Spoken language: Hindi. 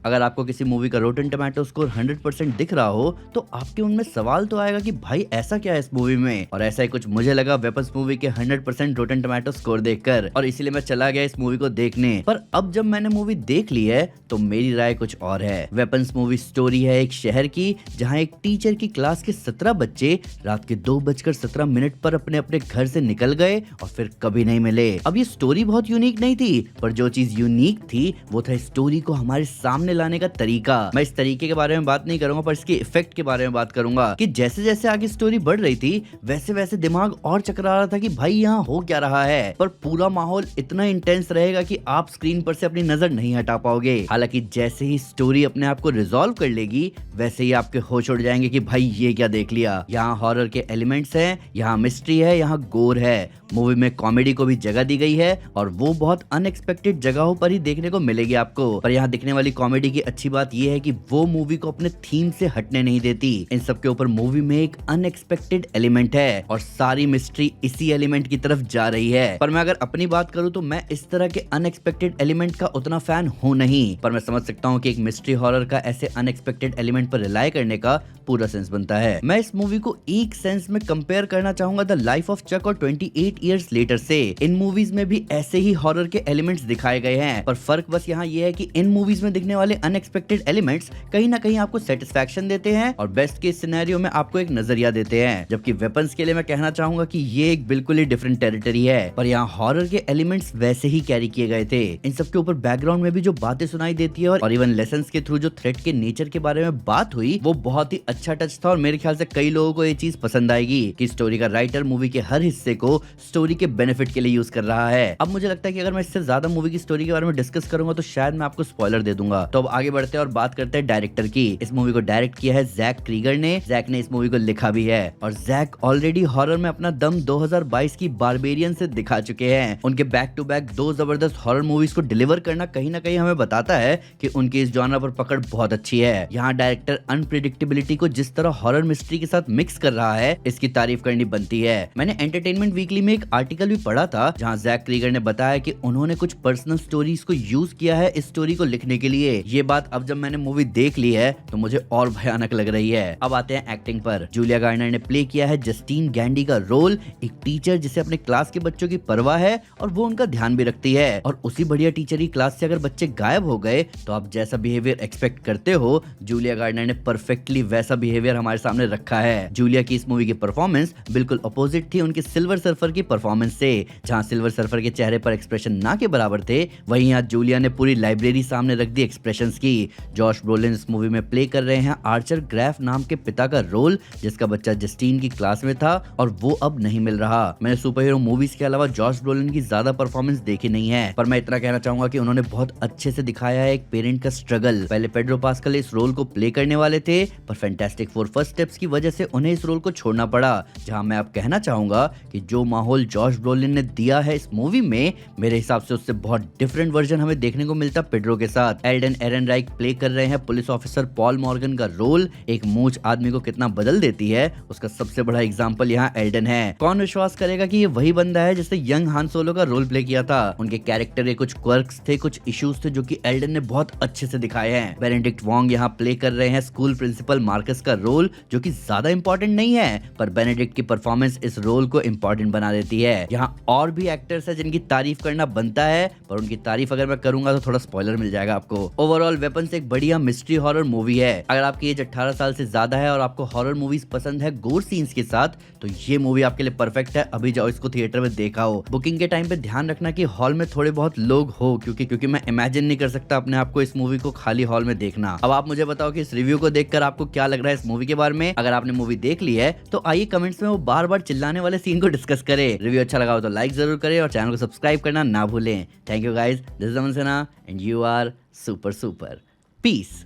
अगर आपको किसी मूवी का रोटन टमाटो स्कोर 100% दिख रहा हो तो आपके उनमें सवाल तो आएगा कि भाई ऐसा क्या है इस मूवी में, और ऐसा ही कुछ मुझे लगा वेपन्स मूवी के 100% रोटन टमाटो स्कोर देखकर, और इसीलिए मैं चला गया इस मूवी को देखने। पर अब जब मैंने मूवी देख ली है तो मेरी राय कुछ और है। वेपन्स मूवी स्टोरी है एक शहर की जहाँ एक टीचर की क्लास के 17 बच्चे रात के 2:17 पर अपने अपने घर से निकल गए और फिर कभी नहीं मिले। अब ये स्टोरी बहुत यूनिक नहीं थी, पर जो चीज यूनिक थी वो था स्टोरी को हमारे सामने लाने का तरीका। मैं इस तरीके के बारे में बात नहीं करूंगा, पर इसके इफेक्ट के बारे में बात करूंगा कि जैसे जैसे आगे स्टोरी बढ़ रही थी वैसे वैसे दिमाग और चकरा रहा था कि भाई यहाँ हो क्या रहा है, पर पूरा माहौल इतना इंटेंस रहेगा कि आप स्क्रीन पर से अपनी नजर नहीं हटा पाओगे। हालांकि जैसे ही स्टोरी अपने आप को रिजॉल्व कर लेगी वैसे ही आपके होश उड़ जाएंगे कि भाई ये क्या देख लिया। यहाँ हॉरर के एलिमेंट्स हैं, यहाँ मिस्ट्री है, यहाँ गोर है। मूवी में कॉमेडी को भी जगह दी गई है और वो बहुत अनएक्सपेक्टेड जगहों पर ही देखने को मिलेगी आपको। पर यहाँ दिखने वाली कॉमेडी की अच्छी बात यह है कि वो मूवी को अपने थीम से हटने नहीं देती। इन सब के ऊपर मूवी में एक अनएक्सपेक्टेड एलिमेंट है और सारी मिस्ट्री इसी एलिमेंट की तरफ जा रही है। पर मैं अगर अपनी बात करूँ तो मैं इस तरह के अनएक्सपेक्टेड एलिमेंट का उतना फैन हूँ नहीं, पर मैं समझ सकता हूँ कि एक मिस्ट्री हॉरर का ऐसे अनएक्सपेक्टेड एलिमेंट पर रिलाई करने का पूरा सेंस बनता है। मैं इस मूवी को एक सेंस में कंपेयर करना चाहूंगा द लाइफ ऑफ चक और 28 इयर्स लेटर से। इन मूवीज में भी ऐसे ही हॉरर के एलिमेंट्स दिखाए गए हैं, पर फर्क बस यहाँ ये है कि इन मूवीज में दिखने वाले अनएक्सपेक्टेड एलिमेंट्स कहीं ना कहीं आपको सेटिस्फैक्शन देते हैं और बेस्ट केस सिनेरियो में आपको एक नजरिया देते हैं। जबकि वेपन्स के लिए मैं कहना चाहूंगा कि ये एक बिल्कुल ही डिफरेंट टेरिटरी है, पर यहाँ हॉरर के एलिमेंट्स वैसे ही कैरी किए गए थे। इन सब के ऊपर बैकग्राउंड में भी जो बातें सुनाई देती है और इवन लेसन्स के थ्रू जो थ्रेट के नेचर के बारे में बात हुई वो बहुत ही अच्छा टच था, और मेरे ख्याल से कई लोगों को ये चीज पसंद आएगी कि स्टोरी का राइटर मूवी के हर हिस्से को स्टोरी के बेनिफिट के लिए यूज कर रहा है। अब मुझे लगता है कि अगर मैं इससे ज्यादा मूवी की स्टोरी के बारे में डिस्कस करूंगा तो शायद मैं आपको स्पॉइलर दे दूंगा। तो अब आगे बढ़ते हैं और बात करते हैं डायरेक्टर की। इस मूवी को डायरेक्ट किया है जैक क्रीगर ने। जैक ने इस मूवी को लिखा भी है और जैक ऑलरेडी हॉरर में अपना दम 2022 की बारबेरियन से दिखा चुके हैं। उनके बैक टू बैक 2 जबरदस्त हॉरर मूवीज को डिलीवर करना कहीं ना कहीं हमें बताता है कि उनकी इस जॉनर पर पकड़ बहुत अच्छी है। यहाँ डायरेक्टर अनप्रिडिक्टेबिलिटी को जिस तरह हॉरर मिस्ट्री के साथ मिक्स कर रहा है इसकी तारीफ करनी बनती है। मैंने एंटरटेनमेंट वीकली में एक आर्टिकल भी पढ़ा था जहां जैक क्रीगर ने बताया कि उन्होंने कुछ पर्सनल स्टोरीज को यूज किया है इस स्टोरी को लिखने के लिए। ये बात अब जब मैंने मूवी देख ली है तो मुझे और भयानक लग रही है। अब आते हैं एक्टिंग पर। जूलिया गार्नर ने प्ले किया है जस्टीन गैंडी का रोल, एक टीचर जिसे अपने क्लास के बच्चों की परवाह है और वो उनका ध्यान भी रखती है। और उसी बढ़िया टीचर की क्लास से अगर बच्चे गायब हो गए तो आप जैसा बिहेवियर एक्सपेक्ट करते हो जूलिया गार्नर ने परफेक्टली वैसा बिहेवियर हमारे सामने रखा है। जूलिया की इस मूवी की परफॉर्मेंस बिल्कुल अपोजिट थी उनके सिल्वर सर्फर की परफॉर्मेंस से। जहां सिल्वर सर्फर के चेहरे पर एक्सप्रेशन ना के बराबर थे, वहीं यहाँ जूलिया ने पूरी लाइब्रेरी सामने रख दी एक्सप्रेशंस की। जॉश ब्रोलिन इस मूवी में प्ले कर रहे हैं आर्चर ग्रैफ नाम के पिता का रोल, जिसका बच्चा जस्टीन की क्लास में था और वो अब नहीं मिल रहा। मैंने सुपर हीरो मूवीज के अलावा जॉश ब्रोलिन की ज्यादा परफॉर्मेंस देखी नहीं है, पर मैं इतना कहना चाहूंगा कि उन्होंने बहुत अच्छे से दिखाया है एक पेरेंट का स्ट्रगल। पहले पेड्रो पास्कल इस रोल को प्ले करने वाले थे, पर फैंटास्टिक फोर फर्स्ट स्टेप्स की वजह से उन्हें इस रोल को छोड़ना पड़ा। जहां मैं अब कहना चाहूंगा कि जो माहौल जॉश ब्रोलिन ने दिया है इस मूवी में, मेरे हिसाब से उससे बहुत डिफरेंट वर्जन हमें देखने को मिलता पेड्रो के साथ। एल्डन एरनराइक प्ले कर रहे हैं पुलिस ऑफिसर पॉल मॉर्गन का रोल। एक मूंछ आदमी को कितना बदल देती है उसका सबसे बड़ा एग्जांपल यहाँ एल्डन है। कौन विश्वास करेगा कि ये वही बंदा है जिसने यंग हान सोलो का रोल प्ले किया था। उनके कैरेक्टर के कुछ क्वर्क्स थे, कुछ इश्यूज थे जो कि एल्डन ने बहुत अच्छे से दिखाए हैं। बेनेडिक्ट वोंग यहाँ प्ले कर रहे हैं स्कूल प्रिंसिपल मार्कस का रोल, जो कि ज्यादा इंपॉर्टेंट नहीं है, पर बेनेडिक्ट की परफॉर्मेंस इस रोल को इंपॉर्टेंट बना देती है। यहाँ और भी एक्टर्स है जिनकी तारीफ करना बनता है, पर उनकी तारीफ अगर मैं करूंगा तो थोड़ा स्पॉइलर मिल जाएगा आपको। ओवरऑल वेपन्स एक बढ़िया मिस्ट्री हॉरर मूवी है। अगर आपकी एज 18 साल से ज्यादा है और आपको हॉरर मूवीज पसंद है गोर सीन्स के साथ, तो ये मूवी आपके लिए परफेक्ट है। अभी जाओ इसको थिएटर में देखा हो। बुकिंग के टाइम पे ध्यान रखना कि हॉल में थोड़े बहुत लोग हो, क्योंकि मैं इमेजिन नहीं कर सकता अपने आप को इस मूवी को खाली हॉल में देखना। अब आप मुझे बताओ कि इस रिव्यू को देखकर आपको क्या लग रहा है इस मूवी के बारे में। अगर आपने मूवी देख ली है तो आइए कमेंट्स में वो बार बार चिल्लाने वाले सीन को डिस्कस करें। रिव्यू अच्छा लगा हो तो लाइक जरूर करें और चैनल को सब्सक्राइब करना ना भूलें। Thank you guys, this is Aman Sinha and you are super super. Piece.